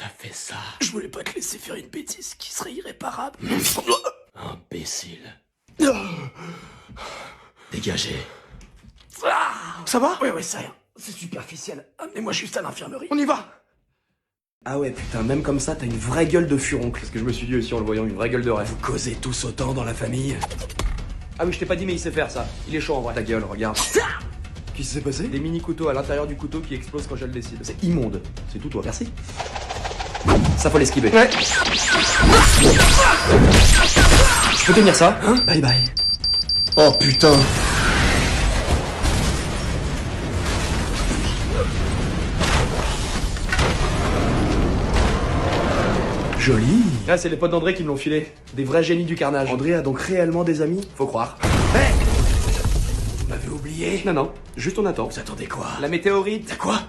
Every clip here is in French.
t'as fait ça? Je voulais pas te laisser faire une bêtise qui serait irréparable. Imbécile. Dégagez. Ça va? Oui, c'est rien. C'est superficiel. Amenez-moi juste à l'infirmerie. On y va. Ah ouais, putain, même comme ça, t'as une vraie gueule de furoncle. C'est ce que je me suis dit aussi en le voyant, une vraie gueule de rêve. Vous causez tous autant dans la famille? Ah oui, je t'ai pas dit, mais il sait faire ça. Il est chaud en vrai. Ta gueule, regarde. Qu'est-ce qui s'est passé? Des mini couteaux à l'intérieur du couteau qui explosent quand je le décide. C'est immonde. C'est tout toi. Merci. Ça faut l'esquiver. Ouais. Je peux tenir ça? Hein? Bye bye. Oh putain. Joli. Là, c'est les potes d'André qui me l'ont filé. Des vrais génies du carnage. André a donc réellement des amis? Faut croire. Hey! Vous m'avez oublié? Non, juste on attend. Vous attendez quoi? La météorite. T'as quoi?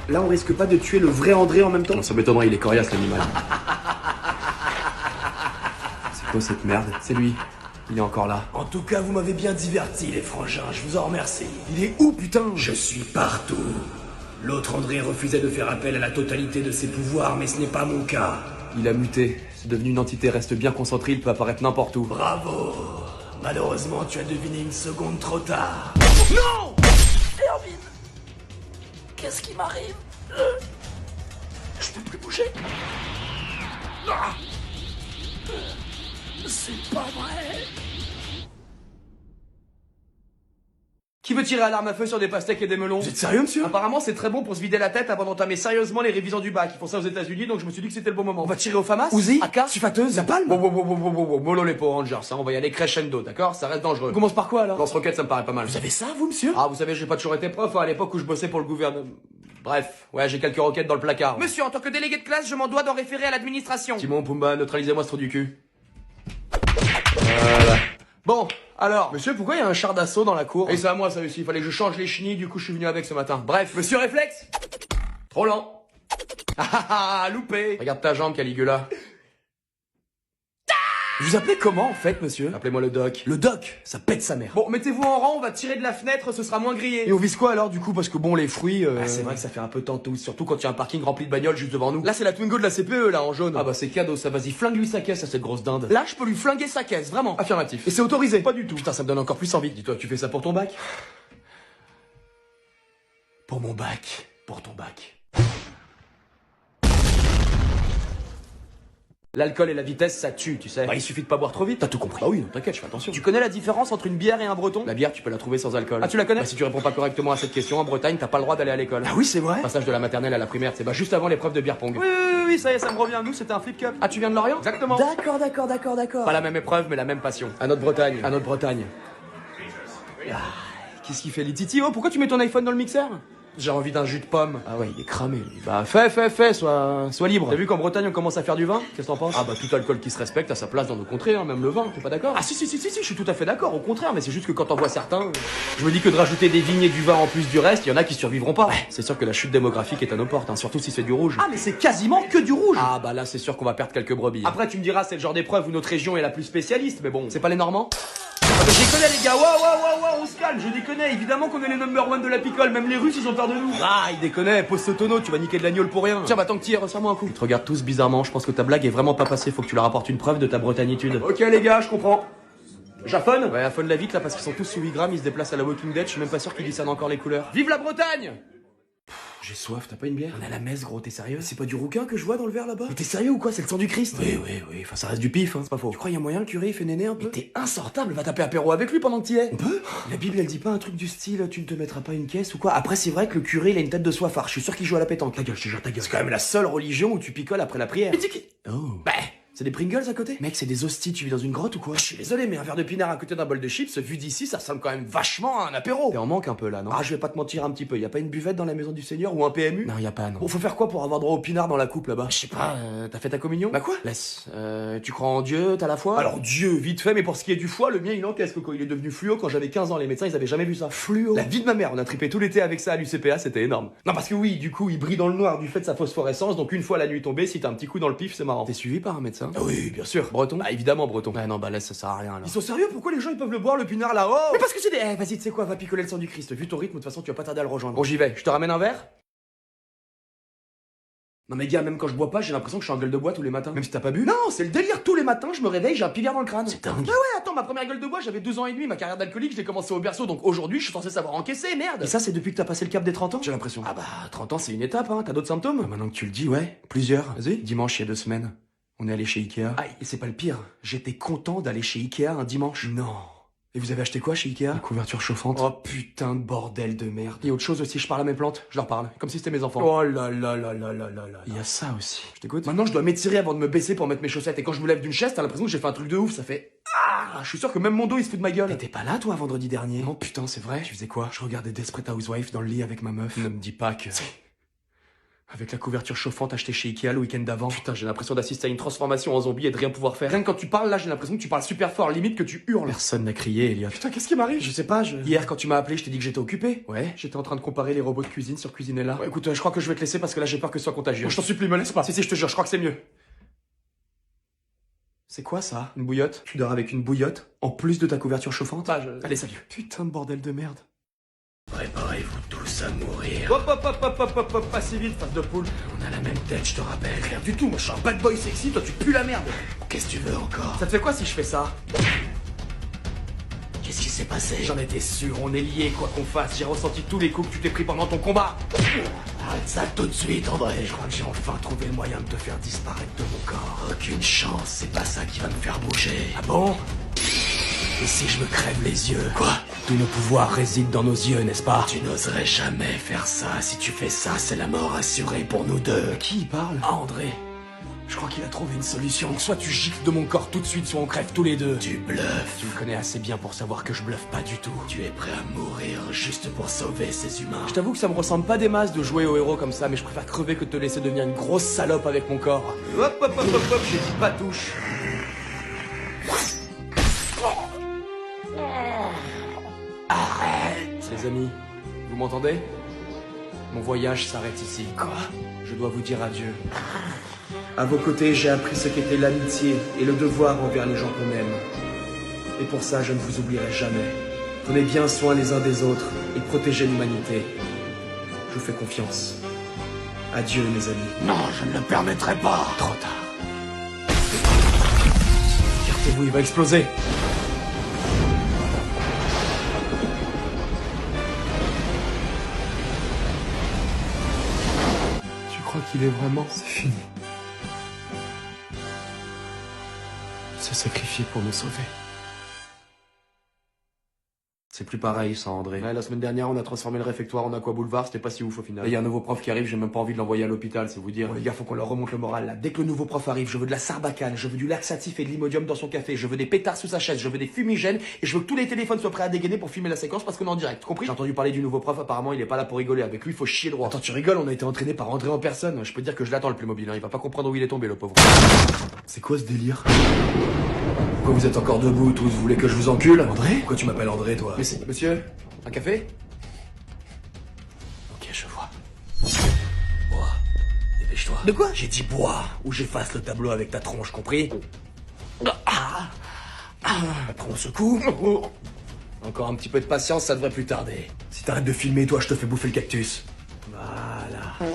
Là, on risque pas de tuer le vrai André en même temps? Non, ça m'étonnerait, il est coriace l'animal. C'est quoi cette merde? C'est lui. Il est encore là. En tout cas, vous m'avez bien diverti, les frangins, je vous en remercie. Il est où, putain? Je suis partout. L'autre André refusait de faire appel à la totalité de ses pouvoirs, mais ce n'est pas mon cas. Il a muté. C'est devenu une entité, reste bien concentré, il peut apparaître n'importe où. Bravo. Malheureusement, tu as deviné une seconde trop tard. Non! Erwin, qu'est-ce qui m'arrive? Je peux plus bouger. Ah! C'est pas vrai. Qui veut tirer à l'arme à feu sur des pastèques et des melons? Vous êtes sérieux, monsieur? Apparemment, c'est très bon pour se vider la tête avant d'entamer sérieusement les révisions du bac. Ils font ça aux États-Unis, donc je me suis dit que c'était le bon moment. On va tirer au FAMAS? Uzi? AK? Sufateuse? Napalm? Mollo les Power Rangers, hein. On va y aller crescendo, d'accord? Ça reste dangereux. On commence par quoi, alors? Lance-roquette, ça me paraît pas mal. Vous avez ça, vous, monsieur? Ah, vous savez, j'ai pas toujours été prof, hein, à l'époque où je bossais pour le gouvernement. Bref, ouais, j'ai quelques roquettes dans le placard. Monsieur, en tant que délégué de classe, je m'en dois d'en référer à l'administration. Timon, Pumba, neutralisez-moi ce trou du cul. Voilà. Bon, alors, monsieur, pourquoi il y a un char d'assaut dans la cour? Et c'est à moi ça aussi, il fallait que je change les chenilles, du coup je suis venu avec ce matin. Bref, monsieur réflexe. Trop lent. Ah, loupé. Regarde ta jambe, Caligula. Vous appelez comment en fait, monsieur? Appelez-moi le doc. Le doc, ça pète sa mère. Bon, mettez-vous en rang, on va tirer de la fenêtre, ce sera moins grillé. Et on vise quoi alors du coup? Parce que bon, les fruits. Ah, c'est vrai que ça fait un peu tantôt, surtout quand il y a un parking rempli de bagnoles juste devant nous. Là, c'est la Twingo de la CPE, là, en jaune. Ah bah c'est cadeau, ça, vas-y, flingue-lui sa caisse à cette grosse dinde. Là, je peux lui flinguer sa caisse, vraiment. Affirmatif. Et c'est autorisé? Pas du tout. Putain, ça me donne encore plus envie. Dis-toi, tu fais ça pour ton bac? Pour mon bac. Pour ton bac. L'alcool et la vitesse, ça tue, tu sais. Bah, il suffit de pas boire trop vite. T'as tout compris. Bah oui, non, t'inquiète, je fais attention. Tu connais la différence entre une bière et un breton? La bière, tu peux la trouver sans alcool. Ah, tu la connais? Bah, si tu réponds pas correctement à cette question, en Bretagne, t'as pas le droit d'aller à l'école. Ah oui, c'est vrai? Passage de la maternelle à la primaire, c'est bah juste avant l'épreuve de beer pong. Oui, Ça y est, ça me revient. Nous, c'était un flip cup. Ah, tu viens de Lorient? Exactement. D'accord. Pas la même épreuve, mais la même passion. À notre Bretagne. À notre Bretagne. Qu'est-ce qu'il fait, les titis? Oh, pourquoi tu mets ton iPhone dans le mixeur? J'ai envie d'un jus de pomme. Ah ouais, il est cramé, lui. Bah fais, sois libre. T'as vu qu'en Bretagne on commence à faire du vin? Qu'est-ce que t'en penses? Ah bah tout alcool qui se respecte a sa place dans nos contrées, hein, même le vin, t'es pas d'accord? Ah si, je suis tout à fait d'accord, au contraire, mais c'est juste que quand on voit certains, je me dis que de rajouter des vignes et du vin en plus du reste, il y en a qui survivront pas. Ouais, c'est sûr que la chute démographique est à nos portes, hein, surtout si c'est du rouge. Ah, mais c'est quasiment que du rouge! Ah bah là c'est sûr qu'on va perdre quelques brebis. Après tu me diras c'est le genre d'épreuve où notre région est la plus spécialiste, mais bon, c'est pas les Normands? Ah bah, je déconne les gars, wow, on se calme, je déconne, évidemment qu'on est les number one de la picole, même les Russes ils ont peur de nous. Ah, il déconne, pose ce tonneau, tu vas niquer de l'agneau pour rien. Tiens, bah tant que t'y es, resserre-moi un coup. Ils te regardent tous bizarrement, je pense que ta blague est vraiment pas passée, faut que tu leur apportes une preuve de ta bretagnitude. Ok les gars, je comprends. J'affonne? Ouais, affonne la vite là parce qu'ils sont tous sous 8 grammes, ils se déplacent à la Walking Dead, je suis même pas sûr qu'ils discernent encore les couleurs. Vive la Bretagne! J'ai soif, t'as pas une bière? On est à la messe gros, t'es sérieux? C'est pas du rouquin que je vois dans le verre là-bas? Mais t'es sérieux ou quoi? C'est le sang du Christ? Oui, enfin ça reste du pif, hein, c'est pas faux. Tu crois y a moyen le curé il fait néné un peu? Mais t'es insortable, va taper apéro avec lui pendant que t'y es. On peut? La Bible elle dit pas un truc du style tu ne te mettras pas une caisse ou quoi? Après c'est vrai que le curé il a une tête de soifard, je suis sûr qu'il joue à la pétanque. Ta gueule, je te jure ta gueule. C'est quand même la seule religion où tu picoles après la prière. Oh. Bah, c'est des Pringles à côté? Mec, c'est des hosties, tu vis dans une grotte ou quoi? Je suis désolé, mais un verre de pinard à côté d'un bol de chips, vu d'ici, ça ressemble quand même vachement à un apéro. T'es en manque un peu là, non? Ah, je vais pas te mentir un petit peu, y a pas une buvette dans la maison du Seigneur ou un PMU? Non, y a pas, non. Bon, faut faire quoi pour avoir droit au pinard dans la coupe là-bas? Je sais pas, t'as fait ta communion? Bah quoi? Laisse. Tu crois en Dieu, t'as la foi? Alors Dieu, vite fait, mais pour ce qui est du foie, le mien il encaisse, Coco. Il est devenu fluo quand j'avais 15 ans, les médecins ils avaient jamais vu ça. Fluo? La vie de ma mère, on a trippé tout l'été avec ça à l'UCPA, c'était énorme. Non, parce que oui, du coup, il brille dans le noir du fait de sa phosphorescence, donc une fois la nuit tombée, si t'as un petit coup dans le pif, c'est marrant. T'es suivi par un médecin? hein. Ah oui, bien sûr. Breton? Bah évidemment breton. Ah non, bah là ça sert à rien là. Ils sont sérieux? Pourquoi les gens ils peuvent le boire le pinard là-haut? Mais parce que c'est des... Eh, vas-y, tu sais quoi, va picoler le sang du Christ. Vu ton rythme, de toute façon, tu vas pas tarder à le rejoindre. Bon, j'y vais. Je te ramène un verre? Non mais gars, même quand je bois pas, j'ai l'impression que je suis en gueule de bois tous les matins. Même si t'as pas bu? Non, c'est le délire. Tous les matins, je me réveille, j'ai un pilier dans le crâne. C'est dingue. Ah ouais, attends, ma première gueule de bois, j'avais 2 ans et demi. Ma carrière d'alcoolique, je l'ai commencé au berceau. Donc aujourd'hui, je suis censé savoir encaisser, merde. Et ça, c'est depuis que t'as passé le cap des 30 ans? J'ai l'impression. Ah bah, 30 ans, c'est une étape, hein. T'as d'autres symptômes? Ah, maintenant que tu le dis, ouais, plusieurs. Vas-y. Dimanche, il y a 2 semaines, on est allé chez Ikea. Ah, et c'est pas le pire. J'étais content d'aller chez Ikea un dimanche. Non. Et vous avez acheté quoi chez Ikea? Une couverture chauffante. Oh putain de bordel de merde. Et autre chose aussi, je parle à mes plantes. Je leur parle. Comme si c'était mes enfants. Oh là là là là là là là. Il y a ça aussi. Je t'écoute. Maintenant, je dois m'étirer avant de me baisser pour mettre mes chaussettes. Et quand je me lève d'une chaise, t'as l'impression que j'ai fait un truc de ouf. Ça fait... Ah, je suis sûr que même mon dos, il se fout de ma gueule. T'étais pas là, toi, vendredi dernier? Non, putain, c'est vrai. Tu faisais quoi? Je regardais Desperate Housewives dans le lit avec ma meuf. Ne me dis pas que... Avec la couverture chauffante achetée chez Ikea le week-end d'avant. Putain, j'ai l'impression d'assister à une transformation en zombie et de rien pouvoir faire. Rien que quand tu parles, là, j'ai l'impression que tu parles super fort, limite que tu hurles. Personne n'a crié, Elliot. Putain, qu'est-ce qui m'arrive? Je sais pas, Hier, quand tu m'as appelé, je t'ai dit que j'étais occupé. Ouais. J'étais en train de comparer les robots de cuisine sur Cuisinella. Ouais, écoute, je crois que je vais te laisser parce que là, j'ai peur que ce soit contagieux. Je t'en supplie, me laisse pas. Si, je te jure, je crois que c'est mieux. C'est quoi ça? Une bouillotte? Tu dors avec une bouillotte? En plus de ta couverture chauffante? Allez, salut. Putain de bordel de merde. Préparez-vous tous à mourir. Hop, pas si vite, face de poule. On a la même tête, je te rappelle. Rien du tout, moi je suis un bad boy sexy, toi tu pues la merde. Qu'est-ce que tu veux encore? Ça te fait quoi si je fais ça? Qu'est-ce qui s'est passé? J'en étais sûr, on est liés quoi qu'on fasse. J'ai ressenti tous les coups que tu t'es pris pendant ton combat. Arrête ça tout de suite, André. Je crois que j'ai enfin trouvé le moyen de te faire disparaître de mon corps. Aucune chance, c'est pas ça qui va me faire bouger. Ah bon? Et si je me crève les yeux? Quoi? Tous nos pouvoirs résident dans nos yeux, n'est-ce pas? Tu n'oserais jamais faire ça. Si tu fais ça, c'est la mort assurée pour nous deux. Qui il parle? Ah, André. Je crois qu'il a trouvé une solution. Donc soit tu gifles de mon corps tout de suite, soit on crève tous les deux. Tu bluffes. Tu me connais assez bien pour savoir que je bluffe pas du tout. Tu es prêt à mourir juste pour sauver ces humains. Je t'avoue que ça me ressemble pas des masses de jouer au héros comme ça, mais je préfère crever que de te laisser devenir une grosse salope avec mon corps. Hop, j'ai dit pas touche. Arrête. Les amis, vous m'entendez? Mon voyage s'arrête ici. Quoi? Je dois vous dire adieu. À vos côtés, j'ai appris ce qu'était l'amitié et le devoir envers les gens qu'on aime. Et pour ça, je ne vous oublierai jamais. Prenez bien soin les uns des autres et protégez l'humanité. Je vous fais confiance. Adieu, mes amis. Non, je ne le permettrai pas. Trop tard. Écartez-vous, il va exploser. Tu crois qu'il est vraiment... C'est fini. Il s'est sacrifié pour nous sauver. C'est plus pareil sans André. Ouais, la semaine dernière, on a transformé le réfectoire en Aqua Boulevard, c'était pas si ouf au final. Il y a un nouveau prof qui arrive, j'ai même pas envie de l'envoyer à l'hôpital, c'est vous dire. Bon, les gars, faut qu'on leur remonte le moral là. Dès que le nouveau prof arrive, je veux de la sarbacane, je veux du laxatif et de l'imodium dans son café, je veux des pétards sous sa chaise, je veux des fumigènes et je veux que tous les téléphones soient prêts à dégainer pour filmer la séquence parce qu'on est en direct, compris? J'ai entendu parler du nouveau prof, apparemment il est pas là pour rigoler, avec lui faut chier droit. Attends, tu rigoles, on a été entraîné par André en personne. Je peux te dire que je l'attends le plus mobile, hein. Il va pas comprendre où il est tombé le pauvre. C'est quoi ce délire? Pourquoi vous êtes encore debout tous? Vous voulez que je vous encule? André? Pourquoi tu m'appelles André toi? Mais c'est... Monsieur? Un café? Ok, je vois. Bois. Dépêche-toi. De quoi? J'ai dit bois, ou j'efface le tableau avec ta tronche, compris? Après on secoue. Encore un petit peu de patience, ça devrait plus tarder. Si t'arrêtes de filmer, toi, je te fais bouffer le cactus. Voilà.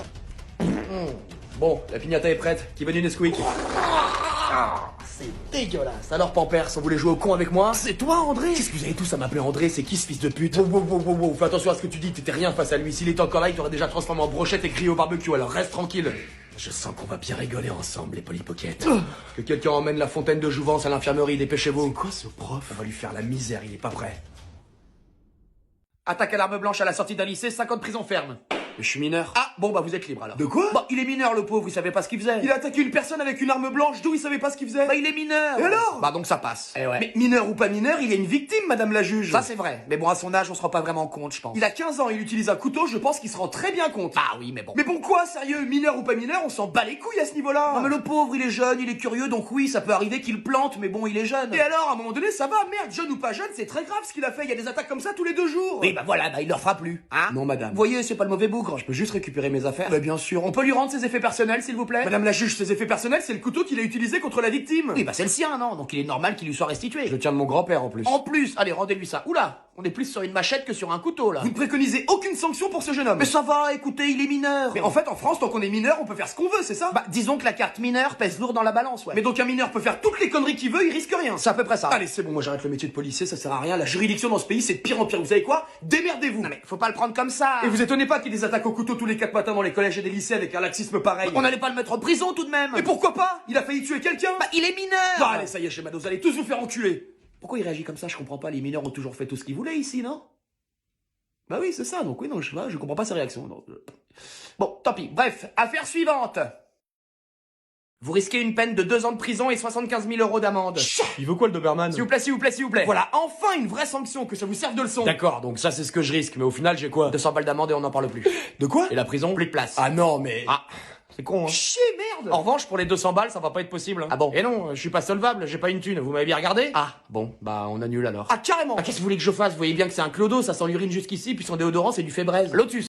Bon, la piñata est prête. Qui veut du Nesquik? C'est dégueulasse. Alors Pampers, on voulait jouer au con avec moi? C'est toi, André? Qu'est-ce que vous avez tous à m'appeler André? C'est qui ce fils de pute? Wow. Fais attention à ce que tu dis, t'étais rien face à lui. S'il était encore là, il t'aurait déjà transformé en brochette et crié au barbecue, alors reste tranquille. Je sens qu'on va bien rigoler ensemble, les polypockets. Que quelqu'un emmène la fontaine de jouvence à l'infirmerie, dépêchez-vous. C'est quoi ce prof? On va lui faire la misère, il est pas prêt. Attaque à l'arme blanche à la sortie d'un lycée, 5 ans de prison ferme. Mais je suis mineur. Ah, bon bah vous êtes libre alors. De quoi? Bah il est mineur le pauvre, il savait pas ce qu'il faisait. Il a attaqué une personne avec une arme blanche, d'où il savait pas ce qu'il faisait? Bah il est mineur. Et alors? Bah donc ça passe. Eh ouais. Mais mineur ou pas mineur, il est une victime, madame la juge. Ça c'est vrai, mais bon à son âge on se rend pas vraiment compte je pense. Il a 15 ans, il utilise un couteau, je pense qu'il se rend très bien compte. Ah oui mais bon. Mais bon quoi, sérieux, mineur ou pas mineur, on s'en bat les couilles à ce niveau-là. Non mais le pauvre, il est jeune, il est curieux, donc oui, ça peut arriver qu'il plante, mais bon, il est jeune. Et alors, à un moment donné, ça va, merde, jeune ou pas jeune, c'est très grave ce qu'il a fait, il y a des attaques comme ça tous les 2 jours. Oui bah voilà, bah il leur fera plus. Hein? Non madame. Vous voyez, c'est pas le mauvais bougre. quand je peux juste récupérer mes affaires? Bah bien sûr. On peut lui rendre ses effets personnels, s'il vous plaît? Madame la juge, ses effets personnels, c'est le couteau qu'il a utilisé contre la victime. Oui, bah c'est le sien, non? Donc il est normal qu'il lui soit restitué. Je le tiens de mon grand-père en plus. En plus, allez, rendez-lui ça. Oula, on est plus sur une machette que sur un couteau là. Vous ne préconisez aucune sanction pour ce jeune homme. Mais ça va, écoutez, il est mineur. Mais en fait, en France, tant qu'on est mineur, on peut faire ce qu'on veut, c'est ça? Bah disons que la carte mineur pèse lourd dans la balance, ouais. Mais donc un mineur peut faire toutes les conneries qu'il veut, il risque rien. C'est à peu près ça. Allez, c'est bon, moi j'arrête le métier de policier, ça sert à rien. La juridiction dans ce pays, c'est de pire en pire. Vous savez quoi? Démerdez-vous. Non mais faut pas le prendre comme ça. Et vous étonnez pas qu'il y ait des attaques au couteau tous les 4 matins dans les collèges et des lycées avec un laxisme pareil? On n'allait pas le mettre en prison tout de même. Et pourquoi pas? Il a failli tuer quelqu'un. Bah il est mineur. Bah allez, ça y est, chez Mado, vous allez tous vous faire enculer. Pourquoi il réagit comme ça? Je comprends pas. Les mineurs ont toujours fait tout ce qu'ils voulaient ici, non? Bah oui, c'est ça. Donc oui, non, je sais pas, je comprends pas sa réaction. Donc, bon, tant pis. Bref, affaire suivante. Vous risquez une peine de 2 ans de prison et 75 000 € d'amende. Il veut quoi le Doberman? S'il vous plaît, s'il vous plaît, s'il vous plaît. Voilà, enfin une vraie sanction, que ça vous serve de leçon. D'accord, donc ça c'est ce que je risque, mais au final j'ai quoi? 200 balles d'amende et on n'en parle plus. De quoi? Et la prison, plus de place. Ah non, mais... Ah, c'est con, hein. chier, merde. En revanche, pour les 200 balles, ça va pas être possible. Hein. Ah bon? Et non, je suis pas solvable, j'ai pas une thune. Vous m'avez bien regardé? Ah, bon, bah on annule alors. Ah, carrément. Ah, qu'est-ce que vous voulez que je fasse? Vous voyez bien que c'est un clodo, ça sent l'urine jusqu'ici, puis son déodorant c'est du Fébraise. Lotus.